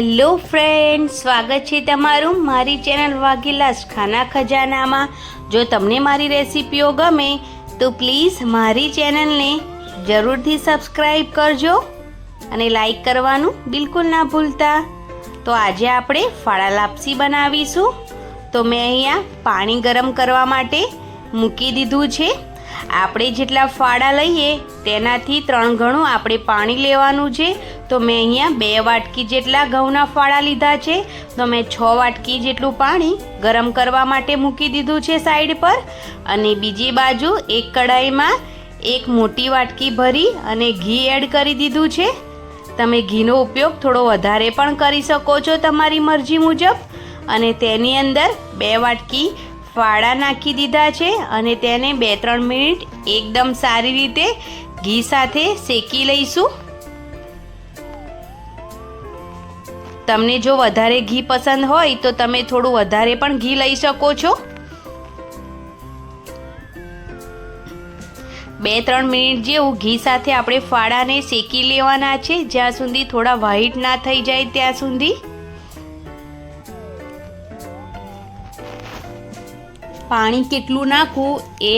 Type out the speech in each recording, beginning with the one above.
Hello friend, સ્વાગત છે તમારું મારી ચેનલ વાઘેલાસ ખાના ખજાનામાં। જો તમને મારી રેસિપીઓ ગમે તો પ્લીઝ મારી ચેનલને જરૂરથી સબસ્ક્રાઈબ કરજો અને લાઈક કરવાનું બિલકુલ ના ભૂલતા। તો આજે આપણે ફાડા લાપસી બનાવીશું। તો મેં અહીંયા પાણી ગરમ કરવા માટે મૂકી દીધું છે। આપણે જેટલા ફાડા લઈએ તેનાથી 3 ગણું આપણે પાણી લેવાનું છે। તો મેં અહીંયા 2 વાટકી જેટલા ઘઉંના ફાડા લીધા છે। તો મેં 6 વાટકી જેટલું પાણી ગરમ કરવા માટે મૂકી દીધું છે સાઈડ પર। અને બીજી બાજુ એક કઢાઈમાં 1 મોટી વાટકી ભરી અને ઘી એડ કરી દીધું છે। તમે ઘીનો ઉપયોગ થોડો વધારે પણ કરી શકો છો તમારી મરજી મુજબ। અને તેની અંદર 2 વાટકી ફાડા નાખી દીધા છે અને તેને 2-3 મિનિટ એકદમ સારી રીતે ઘી સાથે શેકી લઈશું। તમને જો વધારે ઘી પસંદ હોય તો તમે થોડું વધારે પણ ઘી લઈ શકો છો। 2-3 મિનિટ જેવું ઘી સાથે આપણે ફાડાને શેકી લેવાના છે, જ્યાં સુધી થોડા વ્હાઈટ ના થઈ જાય ત્યાં સુધી। પાણી કેટલું નાખવું એ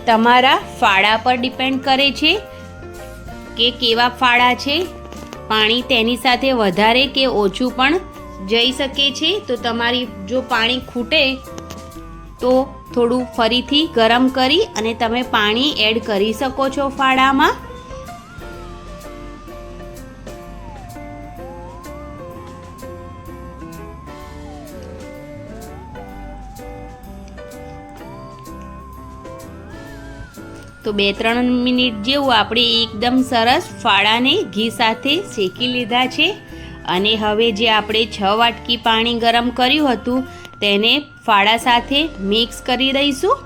તમારા ફાડા પર ડિપેન્ડ કરે છે કે કેવા ફાડા છે। પાણી તેની સાથે વધારે કે ઓછું પણ જઈ શકે છે। તો તમારી જો પાણી ખૂટે તો થોડું ફરીથી ગરમ કરી અને તમે પાણી એડ કરી શકો છો ફાડામાં। તો 2-3 મિનિટ જેવું આપણે એકદમ સરસ ફાડાને ઘી સાથે શેકી લીધા છે। અને હવે જે આપણે 6 વાટકી પાણી ગરમ કર્યું હતું તેને ફાડા સાથે મિક્સ કરી દઈશું।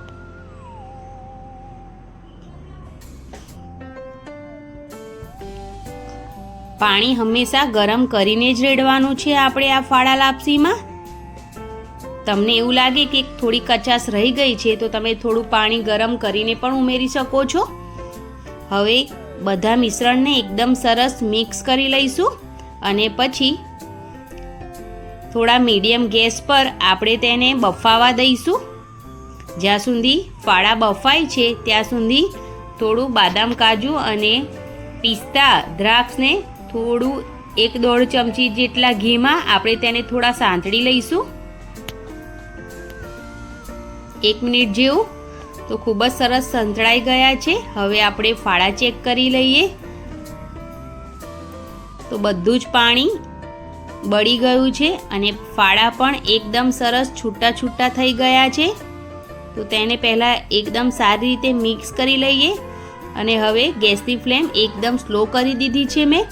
પાણી હંમેશા ગરમ કરીને જ રેડવાનું છે આપણે આ ફાડા લાપસીમાં। તમને એવું લાગે કે થોડી કચાશ રહી ગઈ છે તો તમે થોડું પાણી ગરમ કરીને પણ ઉમેરી શકો છો। હવે બધા મિશ્રણને એકદમ સરસ મિક્સ કરી લઈશું અને પછી થોડા મીડિયમ ગેસ પર આપણે તેને બફાવા દઈશું। જ્યાં સુધી ફાડા બફાય છે ત્યાં સુધી થોડું બાદામ કાજુ અને પિસ્તા દ્રાક્ષને થોડું 1-1.5 ચમચી જેટલા ઘીમાં આપણે તેને થોડા સાંતળી લઈશું। 1 મિનિટ જેવું તો ખૂબ જ સરસ સંતળાઈ ગયા છે। હવે આપણે ફાડા ચેક કરી લઈએ તો બધું જ પાણી બળી ગયું છે અને ફાડા પણ એકદમ સરસ છૂટા છૂટા થઈ ગયા છે। તો તેને પહેલાં એકદમ સારી રીતે મિક્સ કરી લઈએ અને હવે ગેસની ફ્લેમ એકદમ સ્લો કરી દીધી છે મેં।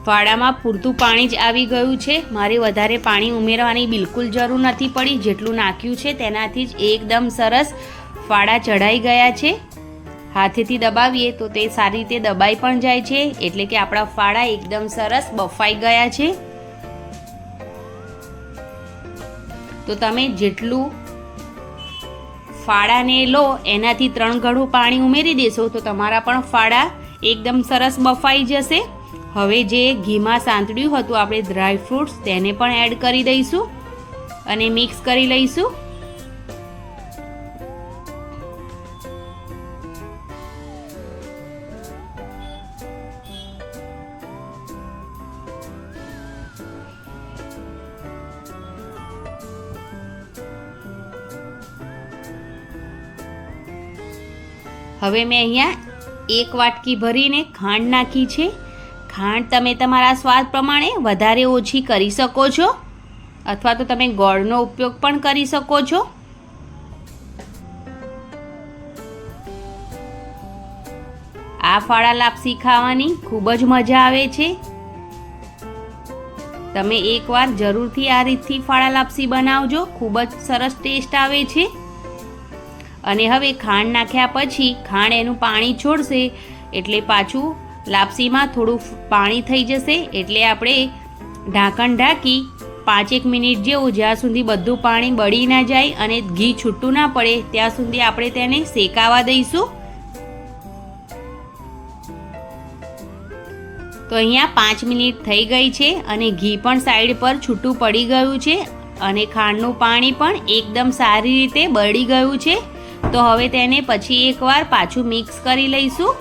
ફાડામાં પૂરતું પાણી જ આવી ગયું છે, મારે વધારે પાણી ઉમેરવાની બિલકુલ જરૂર નથી પડી। જેટલું નાખ્યું છે તેનાથી જ એકદમ સરસ ફાડા ચઢાઈ ગયા છે। હાથેથી દબાવીએ તો તે સારી રીતે દબાઈ પણ જાય છે, એટલે કે આપણા ફાડા એકદમ સરસ બફાઈ ગયા છે। તો તમે જેટલું ફાડાને લો એનાથી 3 ગણું પાણી ઉમેરી દેશો તો તમારા પણ ફાડા એકદમ સરસ બફાઈ જશે। હવે જે ઘીમાં સાંતળ્યું હતું આપણે ડ્રાય ફ્રૂટ્સ તેને પણ એડ કરી દઈશું અને મિક્સ કરી લઈશું। હવે મેં અહીંયા 1 વાટકી ભરીને ખાંડ નાખી છે। ખાંડ તમે તમારા સ્વાદ પ્રમાણે વધારે ઓછી કરી શકો છો અથવા તો તમે ગોળનો ઉપયોગ પણ કરી શકો છો। આ ફાડા લાપસી ખાવાની ખૂબ જ મજા આવે છે। તમે એકવાર જરૂરથી આ રીતથી ફાડા લાપસી બનાવજો, ખૂબ જ સરસ ટેસ્ટ આવે છે। અને હવે ખાંડ નાખ્યા પછી ખાંડ એનું પાણી છોડશે એટલે પાછું લાપસીમાં થોડું પાણી થઈ જશે, એટલે આપણે ઢાંકણ ઢાંકી 5-1 મિનિટ જેવું, જ્યાં સુધી બધું પાણી બળી ના જાય અને ઘી છૂટું ના પડે ત્યાં સુધી આપણે તેને શેકાવા દઈશું। તો તો અહીંયા 5 મિનિટ થઈ ગઈ છે અને ઘી પણ સાઈડ પર છૂટું પડી ગયું છે અને ખાંડનું પાણી પણ એકદમ સારી રીતે બળી ગયું છે. તો હવે તેને પછી એકવાર પાછું મિક્સ કરી લઈશું.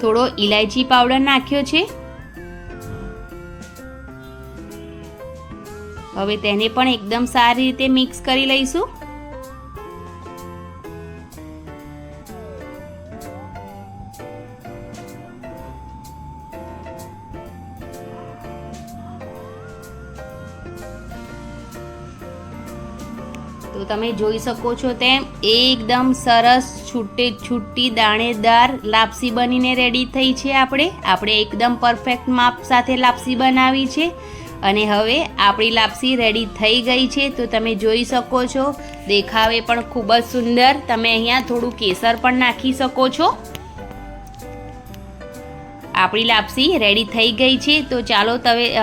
થોડો ઇલાયચી પાવડર નાખ્યો છે. હવે તેને પણ એકદમ સારી રીતે મિક્સ કરી લઈશું. તો તમે જોઈ શકો છો તેમ એકદમ સરસ છૂટી દાણેદાર લાપસી બનીને રેડી થઈ છે. આપણે એકદમ પરફેક્ટ માપ સાથે લાપસી બનાવી છે અને હવે આપણી લાપસી રેડી થઈ ગઈ છે. તો તમે જોઈ શકો છો દેખાવે પણ ખૂબ જ સુંદર. તમે અહીંયા થોડું કેસર પણ નાખી શકો છો. આપણી લાપસી રેડી થઈ ગઈ છે. તો ચાલો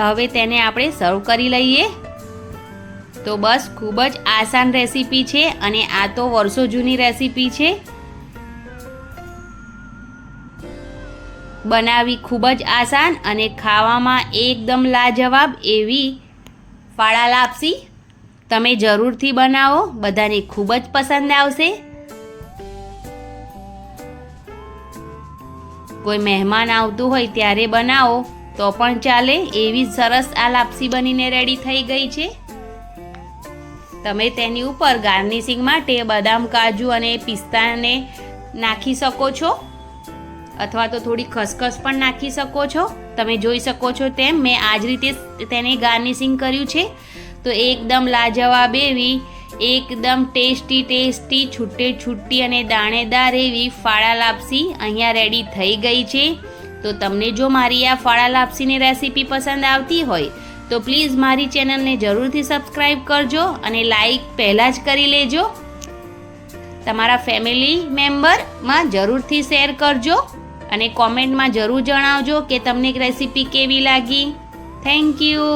હવે તેને આપણે સર્વ કરી લઈએ. તો બસ ખૂબ જ આસાન રેસીપી છે અને આ તો વર્ષો જૂની રેસીપી છે. બનાવવી ખૂબ જ આસાન અને ખાવામાં એકદમ લાજવાબ એવી ફાળા લાપસી તમે જરૂરથી બનાવો. બધાને ખૂબ જ પસંદ આવશે. કોઈ મહેમાન આવતું હોય ત્યારે બનાવો તો પણ ચાલે. એવી સરસ આ લાપસી બનીને રેડી થઈ ગઈ છે. તમે તેની ઉપર ગાર્નિશિંગ માટે બદામ, કાજુ અને પિસ્તાને નાખી શકો છો અથવા તો થોડી ખસખસ પણ નાખી શકો છો. તમે જોઈ શકો છો તેમ મેં આ જ રીતે તેને ગાર્નિશિંગ કર્યું છે. તો એકદમ લાજવાબ એવી એકદમ ટેસ્ટી છૂટી અને દાણેદાર એવી ફાળા લાપસી અહીંયા રેડી થઈ ગઈ છે. તો તમને જો મારી આ ફાળા લાપસીની રેસીપી પસંદ આવતી હોય તો પ્લીઝ મારી ચેનલને જરૂરથી સબસ્ક્રાઈબ કરજો અને લાઈક પહેલાં જ કરી લેજો. તમારા ફેમિલી મેમ્બરમાં જરૂરથી શેર કરજો અને કોમેન્ટમાં જરૂર જણાવજો કે તમને રેસીપી કેવી લાગી. Thank you.